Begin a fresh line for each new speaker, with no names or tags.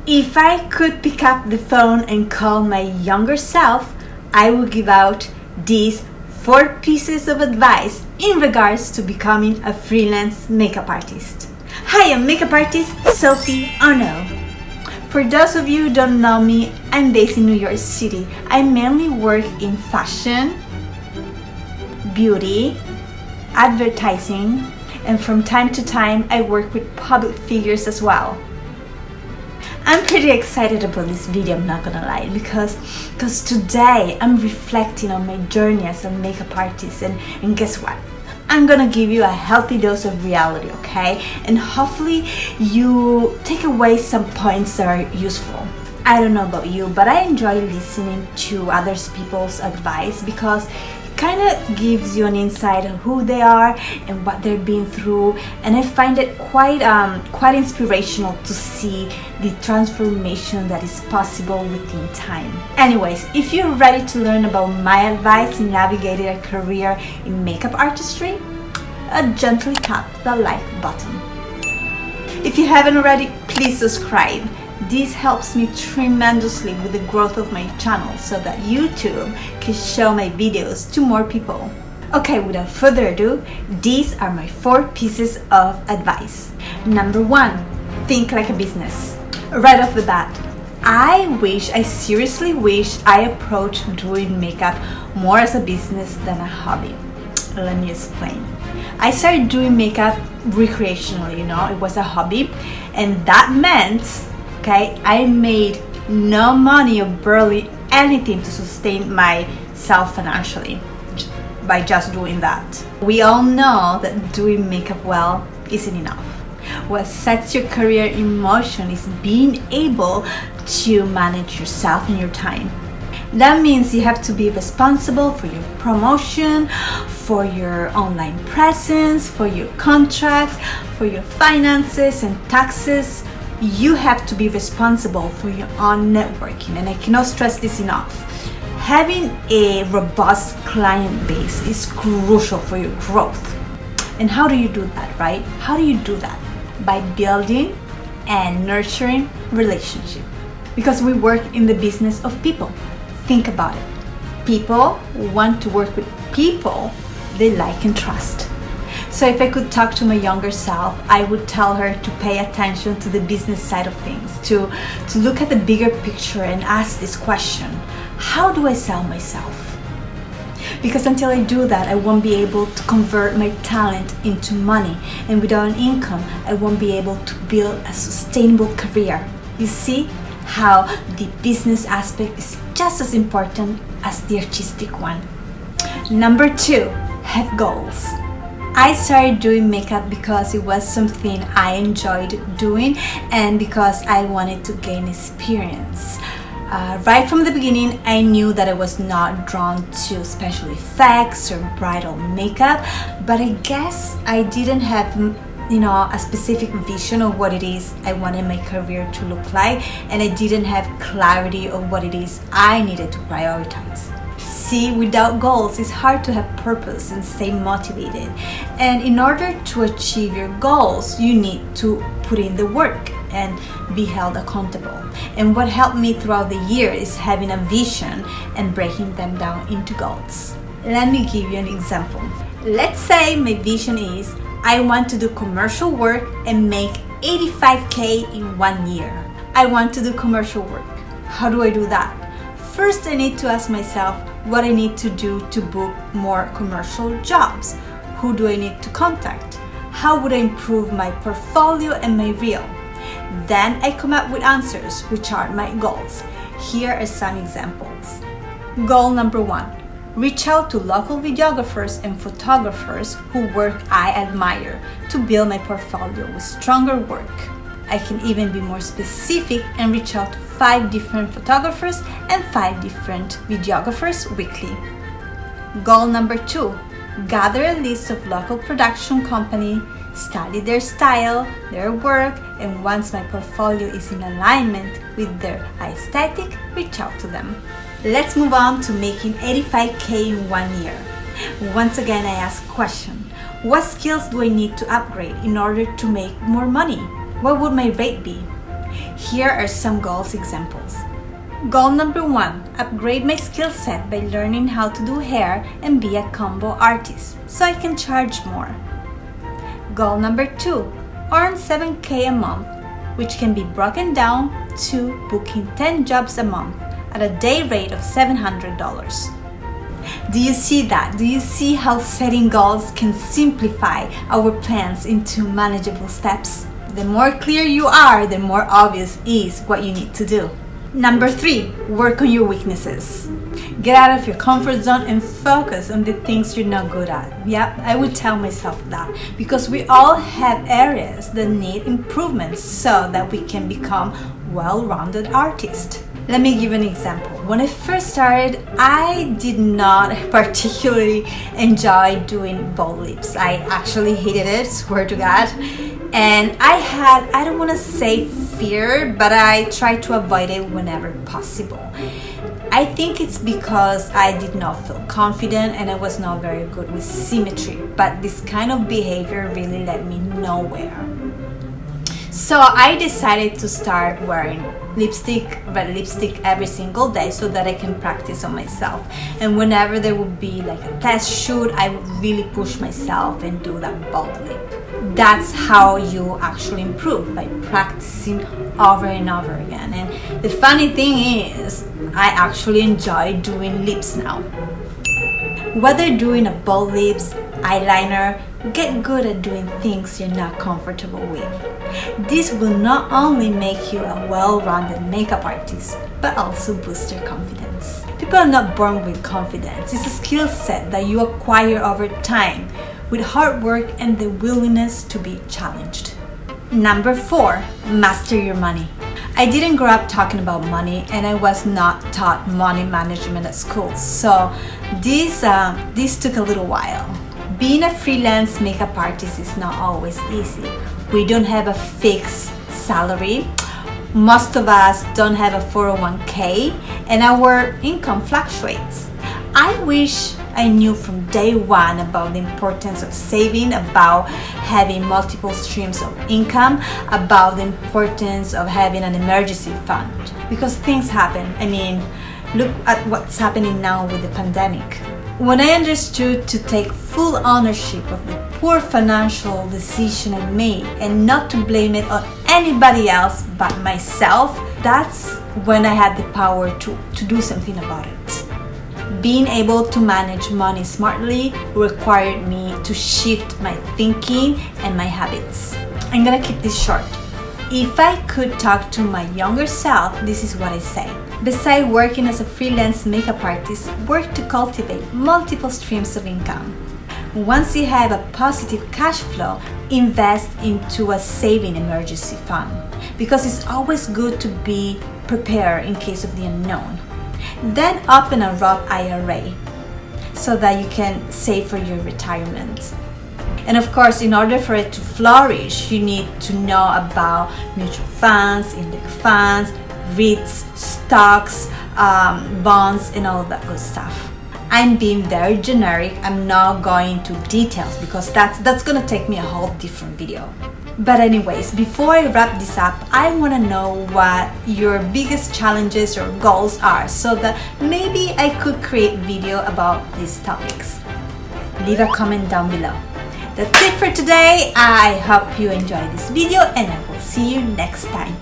If I could pick up the phone and call my younger self, I would give out these 4 pieces of advice in regards to becoming a freelance makeup artist. Hi, I'm makeup artist Sophie Ono. For those of you who don't know me, I'm based in New York City. I mainly work in fashion, beauty, advertising, and from time to time I work with public figures as well. I'm pretty excited about this video, I'm not gonna lie, because today I'm reflecting on my journey as a makeup artist, and guess what? I'm gonna give you a healthy dose of reality, okay? And hopefully you take away some points that are useful. I don't know about you, but I enjoy listening to other people's advice because it kind of gives you an insight of who they are and what they've been through, and I find it quite inspirational to see the transformation that is possible within time. Anyways, if you're ready to learn about my advice in navigating a career in makeup artistry, gently tap the like button. If you haven't already, please subscribe. This helps me tremendously with the growth of my channel so that YouTube can show my videos to more people. Okay, without further ado, these are my 4 pieces of advice. Number 1, think like a business. Right off the bat, I seriously wish I approached doing makeup more as a business than a hobby. Let me explain. I started doing makeup recreationally, it was a hobby, and that meant I made no money or barely anything to sustain myself financially by just doing that. We all know that doing makeup well isn't enough. What sets your career in motion is being able to manage yourself and your time. That means you have to be responsible for your promotion, for your online presence, for your contracts, for your finances and taxes. You have to be responsible for your own networking, and I cannot stress this enough. Having a robust client base is crucial for your growth. And how do you do that, right? How do you do that? By building and nurturing relationships. Because we work in the business of people. Think about it. People want to work with people they like and trust. So if I could talk to my younger self, I would tell her to pay attention to the business side of things, to look at the bigger picture and ask this question: how do I sell myself? Because until I do that, I won't be able to convert my talent into money, and without an income, I won't be able to build a sustainable career. You see how the business aspect is just as important as the artistic one. Number 2, have goals. I started doing makeup because it was something I enjoyed doing and because I wanted to gain experience. Right from the beginning, I knew that I was not drawn to special effects or bridal makeup, but I guess I didn't have a specific vision of what it is I wanted my career to look like, and I didn't have clarity of what it is I needed to prioritize. See, without goals, it's hard to have purpose and stay motivated. And in order to achieve your goals, you need to put in the work and be held accountable. And what helped me throughout the year is having a vision and breaking them down into goals. Let me give you an example. Let's say my vision is I want to do commercial work and make 85K in 1 year. I want to do commercial work. How do I do that? First, I need to ask myself what I need to do to book more commercial jobs. Who do I need to contact? How would I improve my portfolio and my reel? Then I come up with answers, which are my goals. Here are some examples. Goal number 1. Reach out to local videographers and photographers whose work I admire to build my portfolio with stronger work. I can even be more specific and reach out to 5 different photographers and 5 different videographers weekly. Goal number 2, gather a list of local production companies, study their style, their work, and once my portfolio is in alignment with their aesthetic, reach out to them. Let's move on to making 85K in 1 year. Once again, I ask question: what skills do I need to upgrade in order to make more money? What would my rate be? Here are some goals examples. Goal number 1, upgrade my skill set by learning how to do hair and be a combo artist so I can charge more. Goal number 2, earn 7K a month, which can be broken down to booking 10 jobs a month at a day rate of $700. Do you see that? Do you see how setting goals can simplify our plans into manageable steps? The more clear you are, the more obvious is what you need to do. Number 3, work on your weaknesses. Get out of your comfort zone and focus on the things you're not good at. Yep, I would tell myself that because we all have areas that need improvements so that we can become well-rounded artists. Let me give an example. When I first started, I did not particularly enjoy doing bold lips. I actually hated it, swear to God. And I don't want to say fear, but I tried to avoid it whenever possible. I think it's because I did not feel confident and I was not very good with symmetry, but this kind of behavior really led me nowhere. So I decided to start wearing red lipstick every single day so that I can practice on myself. And whenever there would be like a test shoot, I would really push myself and do that bold lip. That's how you actually improve, by practicing over and over again. And the funny thing is, I actually enjoy doing lips now. Whether doing a bold lips, eyeliner, get good at doing things you're not comfortable with. This will not only make you a well-rounded makeup artist, but also boost your confidence. People are not born with confidence. It's a skill set that you acquire over time with hard work and the willingness to be challenged. Number 4, master your money. I didn't grow up talking about money and I was not taught money management at school, so this took a little while. Being a freelance makeup artist is not always easy. We don't have a fixed salary. Most of us don't have a 401k and our income fluctuates. I wish I knew from day one about the importance of saving, about having multiple streams of income, about the importance of having an emergency fund. Because things happen. I mean, look at what's happening now with the pandemic. When I understood to take full ownership of the poor financial decision I made and not to blame it on anybody else but myself, that's when I had the power to do something about it. Being able to manage money smartly required me to shift my thinking and my habits. I'm gonna keep this short. If I could talk to my younger self, this is what I say. Besides working as a freelance makeup artist, work to cultivate multiple streams of income. Once you have a positive cash flow, invest into a saving emergency fund because it's always good to be prepared in case of the unknown. Then open a Roth IRA so that you can save for your retirement. And of course, in order for it to flourish, you need to know about mutual funds, index funds, REITs, stocks, bonds, and all of that good stuff. I'm being very generic. I'm not going into details because that's gonna take me a whole different video. But anyways, before I wrap this up, I want to know what your biggest challenges or goals are so that maybe I could create a video about these topics. Leave a comment down below. That's it for today. I hope you enjoyed this video and I will see you next time.